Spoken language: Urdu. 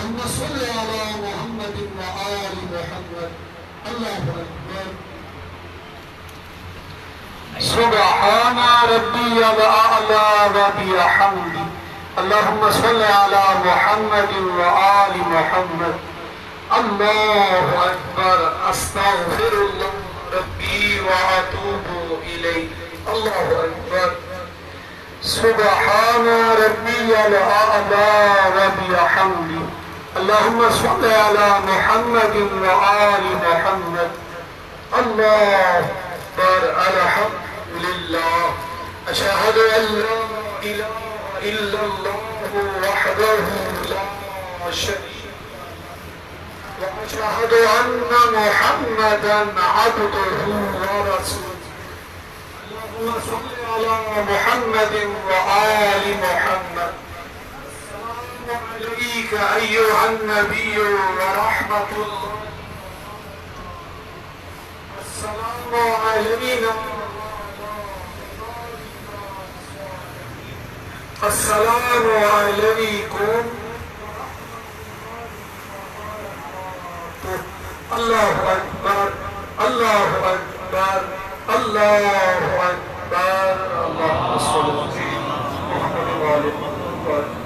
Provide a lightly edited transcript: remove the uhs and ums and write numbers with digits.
اللهم صل على محمد وآل محمد. الله أكبر. سبحان ربي الأعلى وبحمده. اللهم صل على محمد وآل محمد. الله أكبر. أستغفر الله ربي وأتوب إليه. الله أكبر. سبحان ربي الأعلى وبحمده. اللهم صل على محمد وآل محمد. الله أكبر. الحمد لله. أشهد أن لا إله إلا الله وحده لا شريك له وأشهد أن محمدا عبده ورسوله. اللهم صل على محمد وآل محمد. السلام عليك أيها النبي ورحمة الله. السلام علينا. السلام عليكم. الله أكبر. الله أكبر. الله أكبر. اللهم صل على محمد وآل محمد.